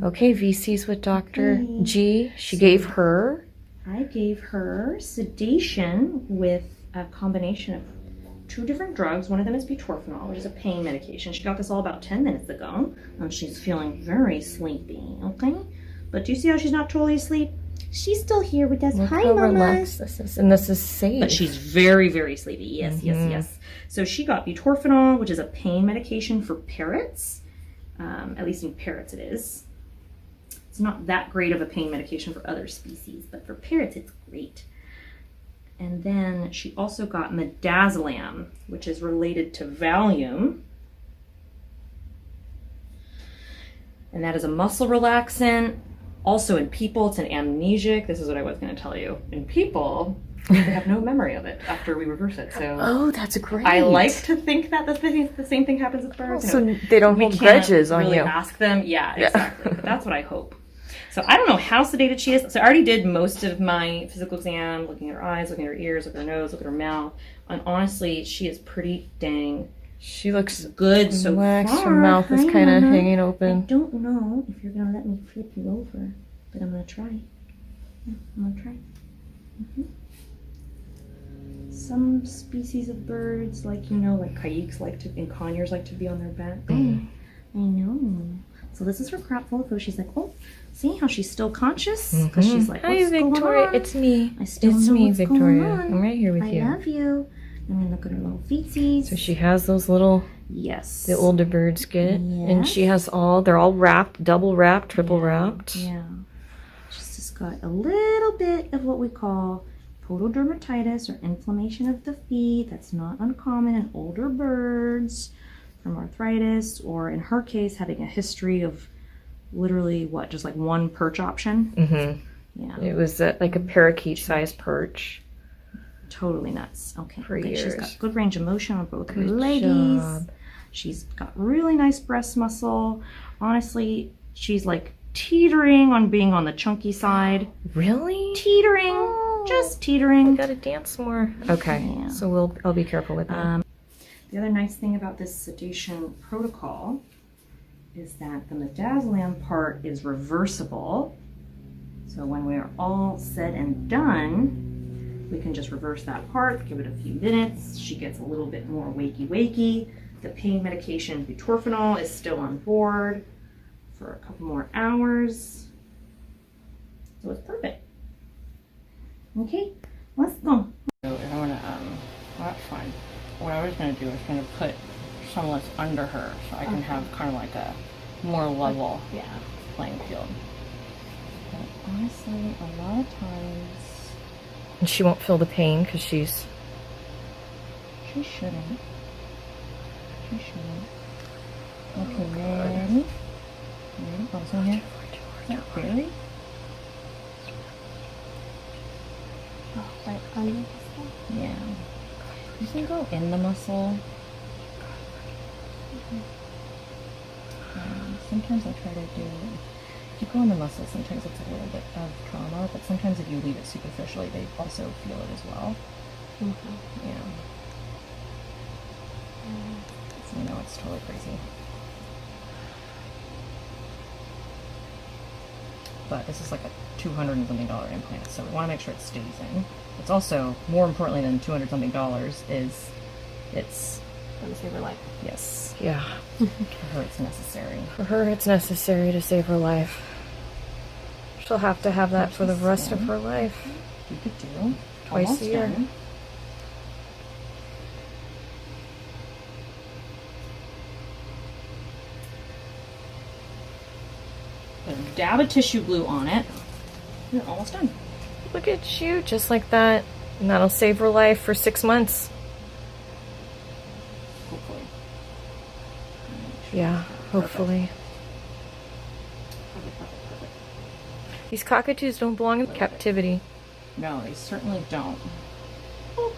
Okay, VC's with Dr. G. She gave her... I gave her sedation with a combination of 2 different drugs. One of them is butorphanol, which is a pain medication. She got this all about 10 minutes ago, and she's feeling very sleepy, okay? But do you see how she's not totally asleep? She's still here with us. Look Hi, how Mama. relaxed this is. And this is safe. But she's very, very sleepy. Yes, yes. So she got butorphanol, which is a pain medication for parrots. At least in parrots it is. It's not that great of a pain medication for other species, but for parrots it's great. And then she also got midazolam, which is related to Valium. And that is a muscle relaxant. Also in people, it's an amnesic. This is what I was going to tell you. In people, they have no memory of it after we reverse it. So oh, that's great. I like to think that the same thing happens with birds. So they don't hold grudges on really you. Ask them. Yeah, exactly. But that's what I hope. So I don't know how sedated she is. So I already did most of my physical exam, looking at her eyes, looking at her ears, looking at her nose, looking at her mouth. And honestly, she is pretty dang She looks good so far. Her mouth is kind of hanging I open. don't know if you're going to let me flip you over, but I'm going to try. Yeah, I'm going to try. Some species of birds, like, you know, like caiques and conures like to be on their back. I know. So this is her crap photo. She's like, oh, see how she's still conscious? Because she's like, hi, what's Victoria. going on? It's me. I still it's know me, what's Victoria. going on. I'm right here with you. I love you. And then look at her little feetsies. So she has those little, yes, the older birds get. Yes. And she has they're all wrapped, double wrapped, triple wrapped. Yeah. She's just got a little bit of what we call pododermatitis, or inflammation of the feet. That's not uncommon in older birds, from arthritis, or in her case, having a history of literally just like one perch option. Yeah. It was like a parakeet-sized perch. Totally nuts. Okay. For years. She's got good range of motion on both her Good ladies. job. She's got really nice breast muscle. Honestly, she's like teetering on being on the chunky side. Really? Teetering. Oh, Just teetering. We gotta dance more. Okay. Yeah. So I'll be careful with that. The other nice thing about this sedation protocol is that the midazolam part is reversible. So when we are all said and done, we can just reverse that part, give it a few minutes. She gets a little bit more wakey. The pain medication, butorphanol, is still on board for a couple more hours. So it's perfect. Okay, let's go. So I'm gonna, well, that's fine. What I was gonna do is gonna put some less under her so I can have kind of like a more level playing field. But honestly, a lot of times, And she won't feel the pain because she's... she shouldn't. She shouldn't. Okay, ready? Ready? Also here. Not really? Oh, right under the skin? Yeah. You can go in the muscle. Sometimes I try to do... If you go in the muscle, sometimes it's a little bit of trauma, but sometimes if you leave it superficially, they also feel it as well. Yeah. So, you know, it's totally crazy. But this is like a $200 and something implant, so we want to make sure it stays in. It's also, more importantly than $200 something, is it's going to save her life. Yes. Yeah. For her, it's necessary. For her, it's necessary to save her life. She'll have to have that for the rest of her life. You could do Twice a year. Done. Put a dab of tissue glue on it. You're almost done. Look at you, just like that. And that'll save her life for 6 months. Hopefully. Yeah, hopefully. Perfect. These cockatoos don't belong in captivity. No, they certainly don't. So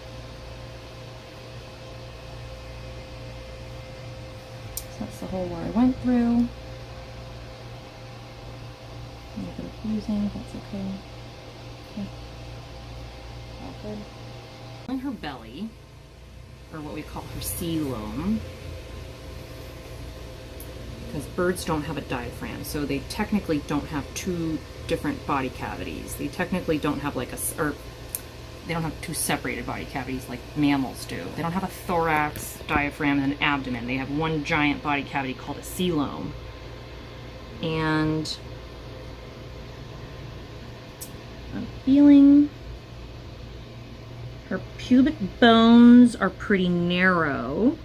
that's the whole where I went through. A little bit of fusing, that's okay. Okay. All good. In her belly, or what we call her coelom, because birds don't have a diaphragm, so they technically don't have two different body cavities. They technically don't have like they don't have two separated body cavities like mammals do. They don't have a thorax, diaphragm, and an abdomen. They have one giant body cavity called a coelom. And I'm feeling her pubic bones are pretty narrow.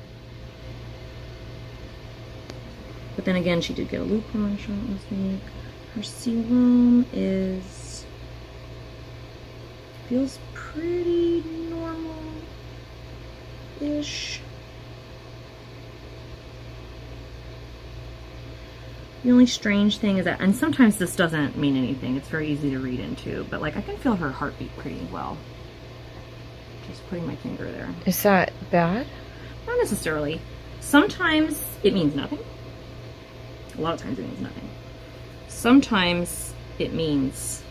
But then again, she did get a loop puncture last week. Her coelom feels pretty normal-ish. The only strange thing is that, and sometimes this doesn't mean anything, it's very easy to read into, but like I can feel her heartbeat pretty well. Just putting my finger there. Is that bad? Not necessarily. Sometimes it means nothing. A lot of times it means nothing. Sometimes it means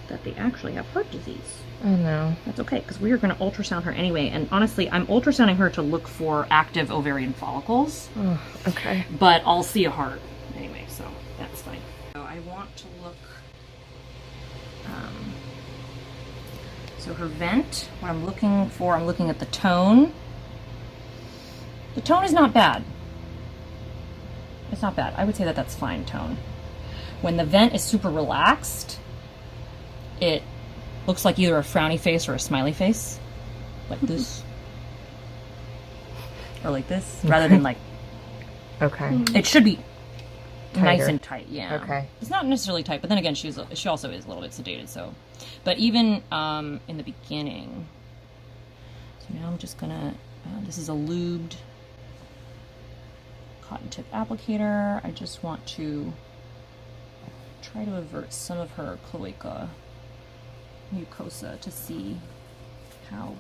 that they actually have heart disease. Oh no. That's okay, because we are going to ultrasound her anyway. And honestly, I'm ultrasounding her to look for active ovarian follicles. Oh, okay. But I'll see a heart anyway, so that's fine. So I want to look. So her vent, what I'm looking for, I'm looking at the tone. The tone is not bad. It's not bad. I would say that that's fine tone. When the vent is super relaxed, it looks like either a frowny face or a smiley face. Like this. Or like this. Rather than like... Okay. It should be nice Tighter. and tight, yeah. Okay. It's not necessarily tight, but then again, she also is a little bit sedated, so... But even in the beginning... So now I'm just gonna... this is a lubed cotton tip applicator. I just want to try to avert some of her cloaca mucosa to see how,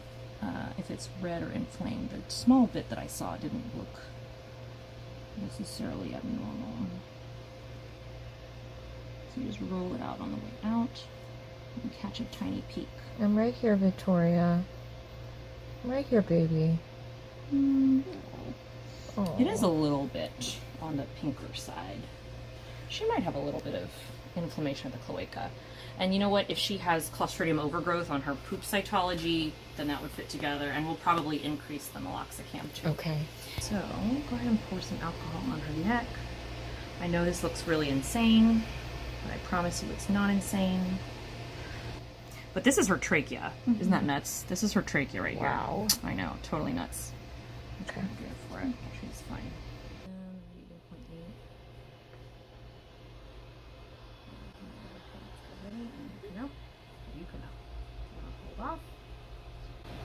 if it's red or inflamed. The small bit that I saw didn't look necessarily abnormal. So you just roll it out on the way out and catch a tiny peak. I'm right here, Victoria. I'm right here, baby. Oh. It is a little bit on the pinker side. She might have a little bit of inflammation of the cloaca. And you know what? If she has Clostridium overgrowth on her poop cytology, then that would fit together, and we'll probably increase the meloxicam too. Okay. So go ahead and pour some alcohol on her neck. I know this looks really insane, but I promise you it's not insane. But this is her trachea. Isn't that nuts? This is her trachea right here. Wow. I know, totally nuts. Okay. I'm good for it. She's fine. No, you come out. Hold off.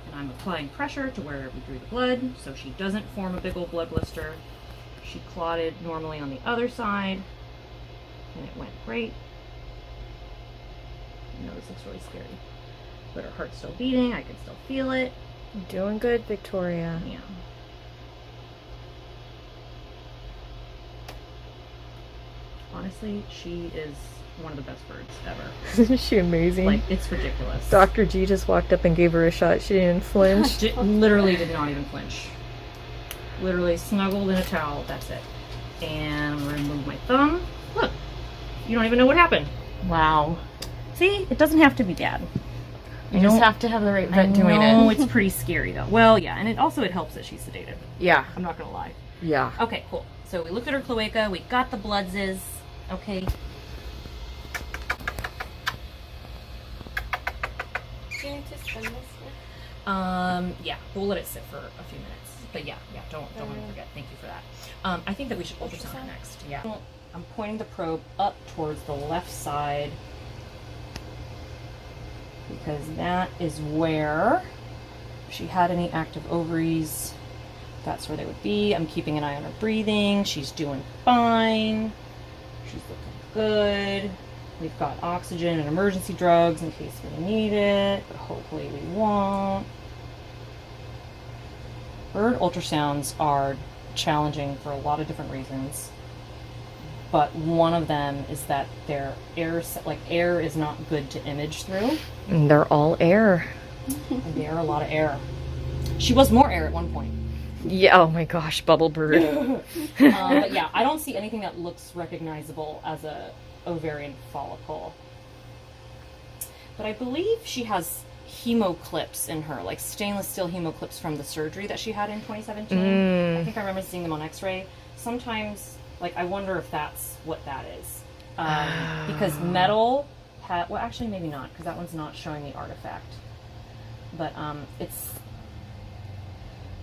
And I'm applying pressure to where we drew the blood so she doesn't form a big old blood blister. She clotted normally on the other side, and it went great. I know this looks really scary, but her heart's still beating. I can still feel it. You're doing good, Victoria. Yeah. Honestly, she is one of the best birds ever. Isn't she amazing? Like, it's ridiculous. Dr. G just walked up and gave her a shot. She didn't flinch. Literally did not even flinch. Literally snuggled in a towel. That's it. And I'm gonna remove my thumb. Look, you don't even know what happened. Wow. See, it doesn't have to be bad. You just have to have the right vet doing No, it. it's pretty scary though. Well, yeah, and it helps that she's sedated. Yeah. I'm not gonna lie. Yeah. Okay, cool. So we looked at her cloaca. We got the bloodses. Okay. Do you need to spin this one? Yeah, we'll let it sit for a few minutes. But yeah, don't want to forget. Thank you for that. I think that we should ultrasound her next. Yeah. I'm pointing the probe up towards the left side because that is where, if she had any active ovaries, that's where they would be. I'm keeping an eye on her breathing. She's doing fine. She's looking good. We've got oxygen and emergency drugs in case we need it, but hopefully we won't. Bird ultrasounds are challenging for a lot of different reasons, but one of them is that their air is not good to image through. And they're all air. And they are a lot of air. She was more air at one point. Yeah, oh my gosh, bubble bird. But yeah, I don't see anything that looks recognizable as a ovarian follicle. But I believe she has hemoclips in her, like stainless steel hemoclips from the surgery that she had in 2017. I think I remember seeing them on x-ray. Sometimes, like, I wonder if that's what that is. Because metal well, actually maybe not, because that one's not showing the artifact. But it's,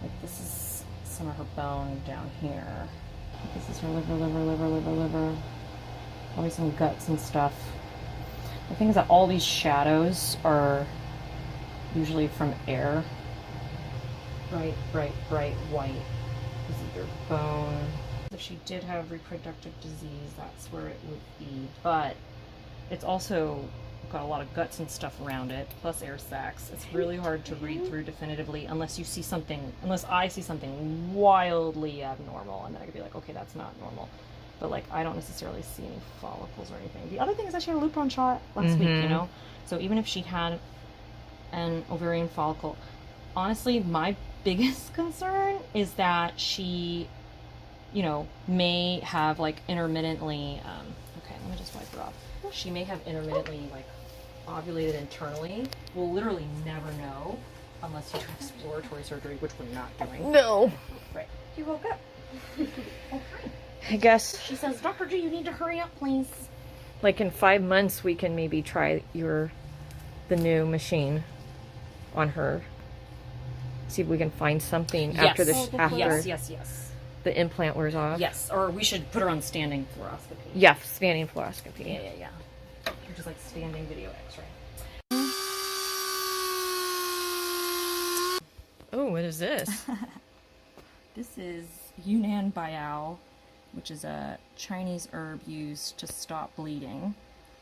like, this is some of her bone down here. This is her liver. Probably some guts and stuff. The thing is that all these shadows are usually from air. Bright white. This is your bone. If she did have reproductive disease, that's where it would be. But it's also got a lot of guts and stuff around it, plus air sacs. It's really hard to read through definitively unless I see something wildly abnormal, and then I could be like, okay, that's not normal. But like, I don't necessarily see any follicles or anything. The other thing is that she had a Lupron shot last week, you know? So even if she had an ovarian follicle, honestly, my biggest concern is that she, you know, may have like intermittently, okay, let me just wipe her off. She may have intermittently like ovulated internally. We'll literally never know unless you do exploratory surgery, which we're not doing. No. Right. You woke up. Oh, hi. I guess, She says, Dr. G, you need to hurry up, please. like, in 5 months, we can maybe try the new machine on her. See if we can find something after this, after Yes. the implant wears off. Yes, or we should put her on standing fluoroscopy. Yeah, standing fluoroscopy. Yeah. Which is like standing video x-ray. Oh, what is this? This is Yunnan Biao, which is a Chinese herb used to stop bleeding.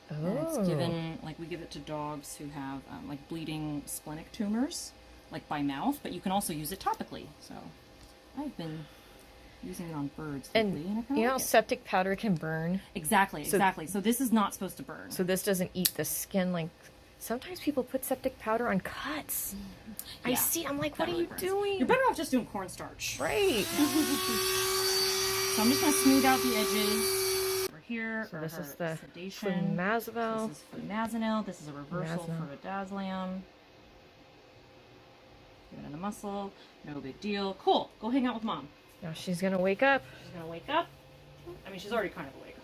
And it's given, like, we give it to dogs who have like bleeding splenic tumors, like by mouth, but you can also use it topically. So I've been using it on birds lately, and I kinda you know, like it. septic powder can burn. Exactly. So this is not supposed to burn. So this doesn't eat the skin. Like, sometimes people put septic powder on cuts. I Yeah, see. I'm like, that what are really you burns. doing? You're better off just doing cornstarch. Right. So I'm just gonna smooth out the edges. Over here, So for this her is the sedation. flumazenil. This is flumazenil. This is a reversal Flumazenil. for bedazzleum. Give it in the muscle. No big deal. Cool. Go hang out with mom. Now she's gonna wake up. She's gonna wake up. I mean, she's already kind of awake.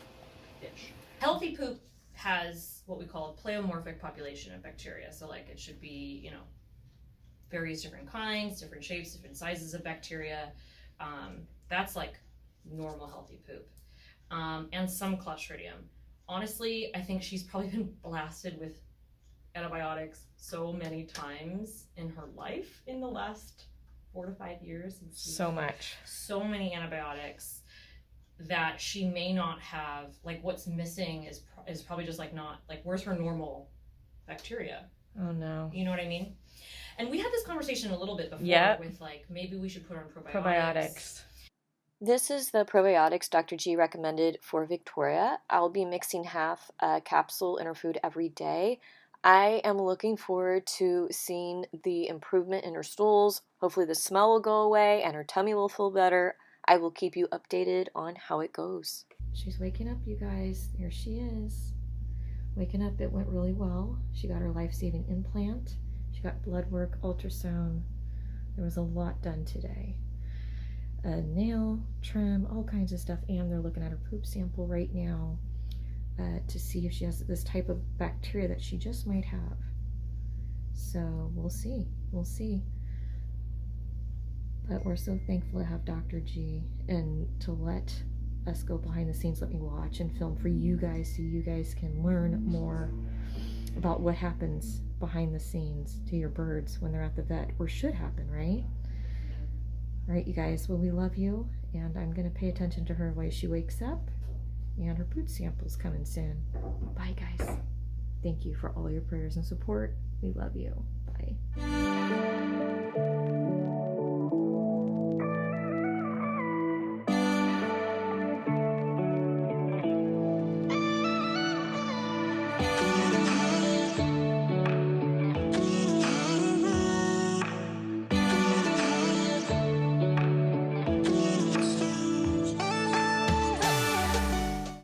Ish. Healthy poop has what we call a pleomorphic population of bacteria. So like, it should be, you know, various different kinds, different shapes, different sizes of bacteria. That's like normal healthy poop. And some Clostridium. Honestly, I think she's probably been blasted with antibiotics so many times in her life in the last 4 to 5 years. So much. So many antibiotics that she may not have, like, what's missing is probably just like not, like, where's her normal bacteria? Oh no. You know what I mean? And we had this conversation a little bit before with like, maybe we should put her on probiotics. This is the probiotics Dr. G recommended for Victoria. I'll be mixing half a capsule in her food every day. I am looking forward to seeing the improvement in her stools. Hopefully the smell will go away and her tummy will feel better. I will keep you updated on how it goes. She's waking up, you guys. Here she is. Waking up, it went really well. She got her life-saving implant. She got blood work, ultrasound. There was a lot done today. A nail trim, all kinds of stuff, and they're looking at her poop sample right now to see if she has this type of bacteria that she just might have. So we'll see. But we're so thankful to have Dr. G and to let us go behind the scenes, let me watch and film for you guys so you guys can learn more about what happens behind the scenes to your birds when they're at the vet, or should happen, right? All right, you guys, well, we love you, and I'm going to pay attention to her while she wakes up, and her poop sample's coming soon. Bye, guys. Thank you for all your prayers and support. We love you. Bye.